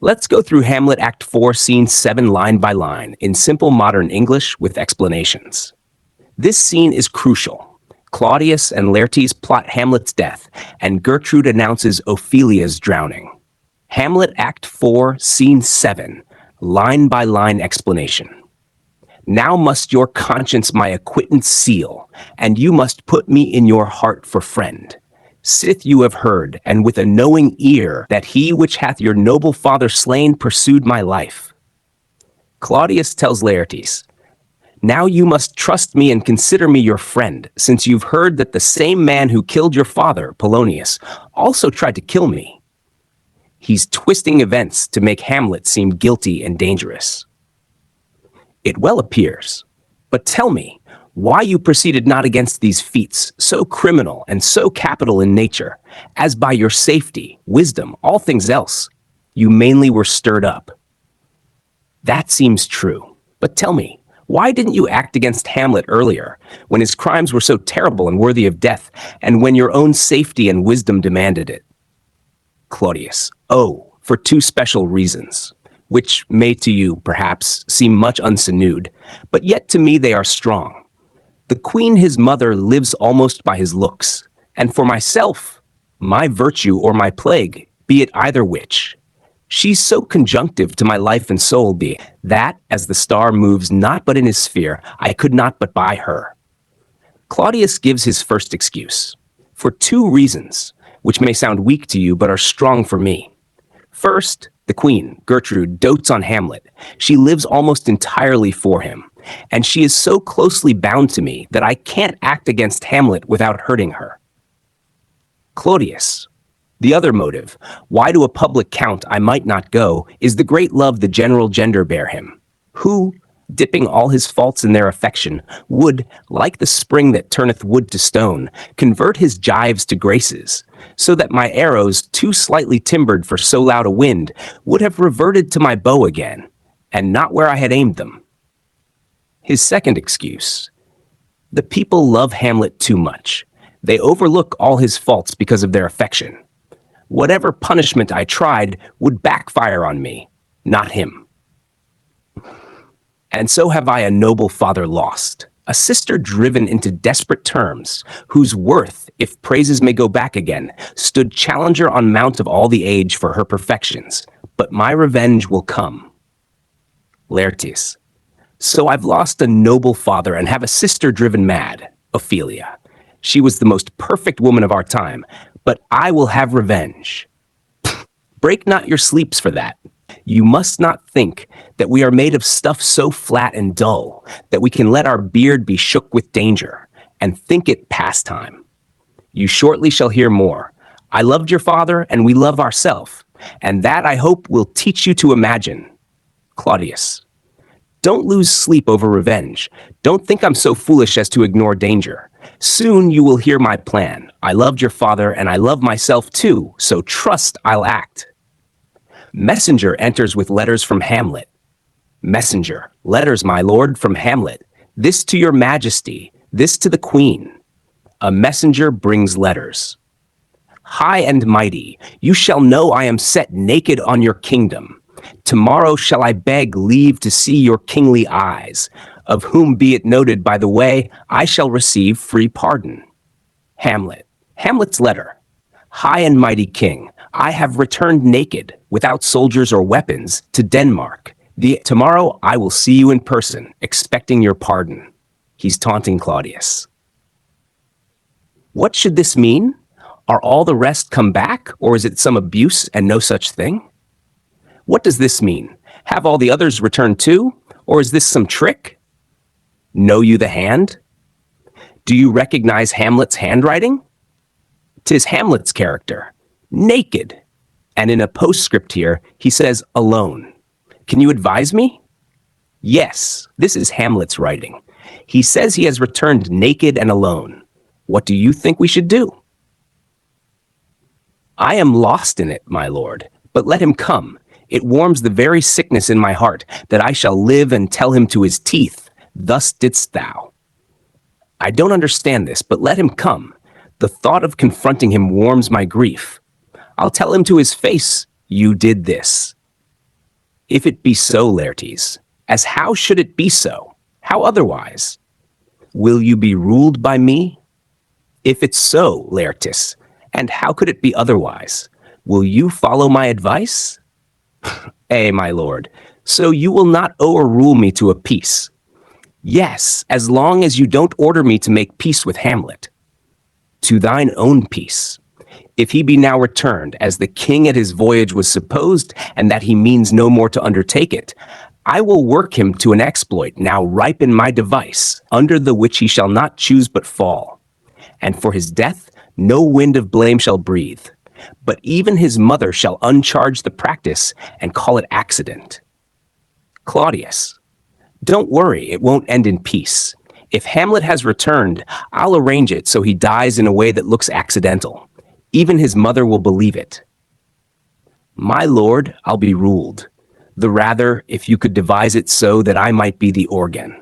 Let's go through Hamlet Act 4, Scene 7 line by line in simple modern English with explanations. This scene is crucial. Claudius and Laertes plot Hamlet's death, and Gertrude announces Ophelia's drowning. Hamlet Act 4, Scene 7, line by line explanation. Now must your conscience my acquittance seal, and you must put me in your heart for friend. Sith you have heard, and with a knowing ear, that he which hath your noble father slain pursued my life. Claudius tells Laertes, now you must trust me and consider me your friend, since you've heard that the same man who killed your father, Polonius, also tried to kill me. He's twisting events to make Hamlet seem guilty and dangerous. It well appears, but tell me, why you proceeded not against these feats, so criminal and so capital in nature, as by your safety, wisdom, all things else, you mainly were stirred up. That seems true, but tell me, why didn't you act against Hamlet earlier, when his crimes were so terrible and worthy of death, and when your own safety and wisdom demanded it? Claudius, oh, for two special reasons, which may to you, perhaps, seem much unsinewed, but yet to me they are strong. The queen his mother lives almost by his looks, and for myself, my virtue or my plague, be it either which. She's so conjunctive to my life and soul be, that, as the star moves not but in his sphere, I could not but by her. Claudius gives his first excuse, for two reasons, which may sound weak to you but are strong for me. First, the queen, Gertrude, dotes on Hamlet. She lives almost entirely for him, and she is so closely bound to me that I can't act against Hamlet without hurting her. Claudius, the other motive, why to a public count I might not go, is the great love the general gender bear him, who, dipping all his faults in their affection, would, like the spring that turneth wood to stone, convert his gyves to graces, so that my arrows, too slightly timbered for so loud a wind, would have reverted to my bow again, and not where I had aimed them. His second excuse, the people love Hamlet too much. They overlook all his faults because of their affection. Whatever punishment I tried would backfire on me, not him. And so have I a noble father lost, a sister driven into desperate terms, whose worth, if praises may go back again, stood challenger on mount of all the age for her perfections. But my revenge will come. Laertes, so I've lost a noble father and have a sister driven mad, Ophelia. She was the most perfect woman of our time, but I will have revenge. Break not your sleeps for that. You must not think that we are made of stuff so flat and dull that we can let our beard be shook with danger and think it pastime. You shortly shall hear more. I loved your father and we love ourself, and that I hope will teach you to imagine. Claudius, don't lose sleep over revenge. Don't think I'm so foolish as to ignore danger. Soon you will hear my plan. I loved your father and I love myself too, so trust I'll act. Messenger enters with letters from Hamlet. Messenger, letters, my lord, from Hamlet. This to your majesty, this to the queen. A messenger brings letters. High and mighty, you shall know I am set naked on your kingdom. Tomorrow shall I beg leave to see your kingly eyes, of whom be it noted by the way, I shall receive free pardon. Hamlet, Hamlet's letter. High and mighty king, I have returned naked, without soldiers or weapons, to Denmark. Tomorrow I will see you in person, expecting your pardon. He's taunting Claudius. What should this mean? Are all the rest come back, or is it some abuse and no such thing? What does this mean? Have all the others returned too? Or is this some trick? Know you the hand? Do you recognize Hamlet's handwriting? 'Tis Hamlet's character, naked. And in a postscript here, he says alone. Can you advise me? Yes, this is Hamlet's writing. He says he has returned naked and alone. What do you think we should do? I am lost in it, my lord, but let him come. It warms the very sickness in my heart, that I shall live and tell him to his teeth, thus didst thou. I don't understand this, but let him come. The thought of confronting him warms my grief. I'll tell him to his face, you did this. If it be so, Laertes, as how should it be so? How otherwise? Will you be ruled by me? If it's so, Laertes, and how could it be otherwise? Will you follow my advice? My lord, so you will not overrule me to a peace. Yes, as long as you don't order me to make peace with Hamlet. To thine own peace. If he be now returned, as the king at his voyage was supposed, and that he means no more to undertake it, I will work him to an exploit now ripe in my device, under the which he shall not choose but fall. And for his death no wind of blame shall breathe, but even his mother shall uncharge the practice and call it accident. Claudius, don't worry, it won't end in peace. If Hamlet has returned, I'll arrange it so he dies in a way that looks accidental. Even his mother will believe it. My lord, I'll be ruled. The rather, if you could devise it so that I might be the organ.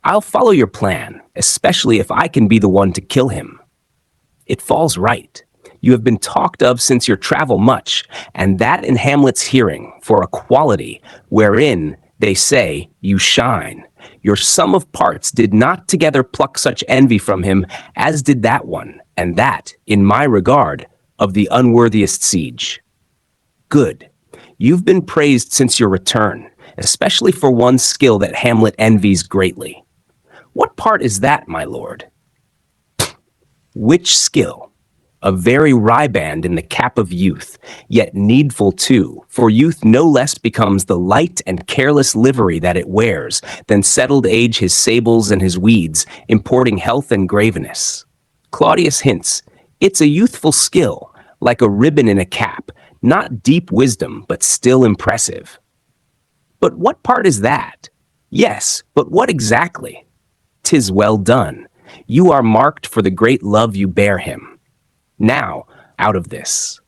I'll follow your plan, especially if I can be the one to kill him. It falls right. You have been talked of since your travel much, and that in Hamlet's hearing, for a quality wherein, they say, you shine. Your sum of parts did not together pluck such envy from him as did that one, and that, in my regard, of the unworthiest siege. Good. You've been praised since your return, especially for one skill that Hamlet envies greatly. What part is that, my lord? Which skill? A very riband in the cap of youth, yet needful too, for youth no less becomes the light and careless livery that it wears, than settled age his sables and his weeds, importing health and graveness. Claudius hints, it's a youthful skill, like a ribbon in a cap, not deep wisdom, but still impressive. But what part is that? Yes, but what exactly? 'Tis well done. You are marked for the great love you bear him. Now, out of this.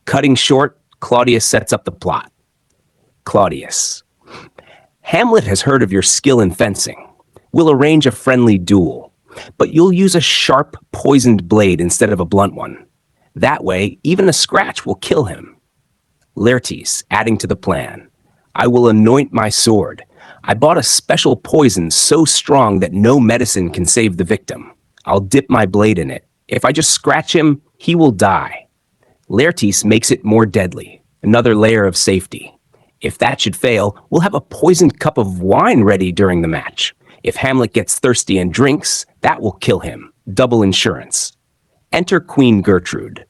Cutting short, Claudius sets up the plot. Claudius. Hamlet has heard of your skill in fencing. We'll arrange a friendly duel, but you'll use a sharp, poisoned blade instead of a blunt one. That way, even a scratch will kill him. Laertes, adding to the plan. I will anoint my sword. I bought a special poison so strong that no medicine can save the victim. I'll dip my blade in it. If I just scratch him, he will die. Laertes makes it more deadly, another layer of safety. If that should fail, we'll have a poisoned cup of wine ready during the match. If Hamlet gets thirsty and drinks, that will kill him. Double insurance. Enter Queen Gertrude.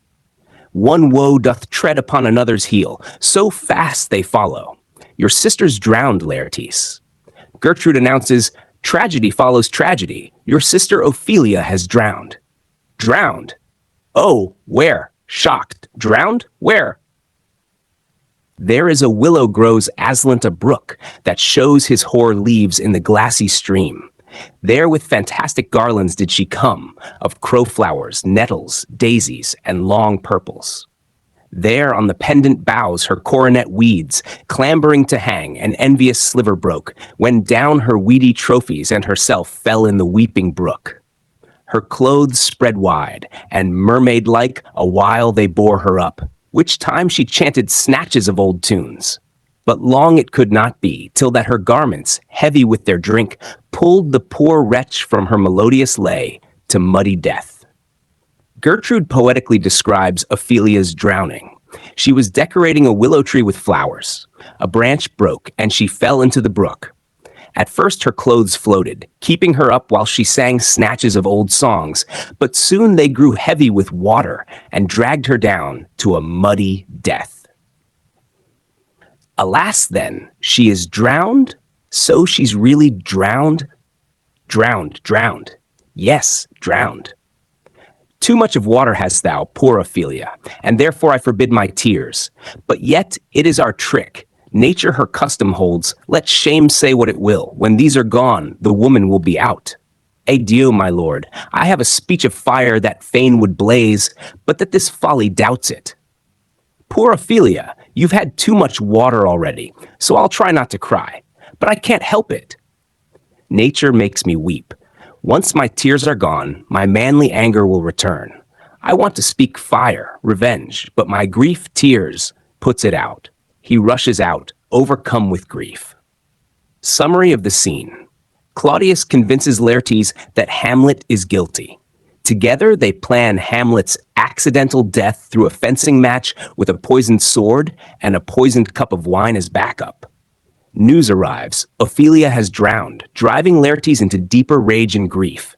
One woe doth tread upon another's heel, so fast they follow. Your sister's drowned, Laertes. Gertrude announces, tragedy follows tragedy. Your sister Ophelia has drowned. Drowned? Oh, where? Shocked. Drowned? Where? There is a willow grows aslant a brook that shows his hoar leaves in the glassy stream. There with fantastic garlands did she come, of crowflowers, nettles, daisies, and long purples. There on the pendant boughs her coronet weeds, clambering to hang, an envious sliver broke, when down her weedy trophies and herself fell in the weeping brook. Her clothes spread wide, and mermaid-like, a while they bore her up, which time she chanted snatches of old tunes. But long it could not be, till that her garments, heavy with their drink, pulled the poor wretch from her melodious lay to muddy death. Gertrude poetically describes Ophelia's drowning. She was decorating a willow tree with flowers. A branch broke, and she fell into the brook. At first her clothes floated, keeping her up while she sang snatches of old songs, but soon they grew heavy with water and dragged her down to a muddy death. Alas then, she is drowned? So she's really drowned? Drowned. Yes, drowned. Too much of water hast thou, poor Ophelia, and therefore I forbid my tears. But yet it is our trick. Nature her custom holds, let shame say what it will. When these are gone, the woman will be out. Adieu, my lord, I have a speech of fire that fain would blaze, but that this folly doubts it. Poor Ophelia, you've had too much water already, so I'll try not to cry, but I can't help it. Nature makes me weep. Once my tears are gone, my manly anger will return. I want to speak fire, revenge, but my grief, tears, puts it out. He rushes out, overcome with grief. Summary of the scene. Claudius convinces Laertes that Hamlet is guilty. Together, they plan Hamlet's accidental death through a fencing match with a poisoned sword and a poisoned cup of wine as backup. News arrives. Ophelia has drowned, driving Laertes into deeper rage and grief.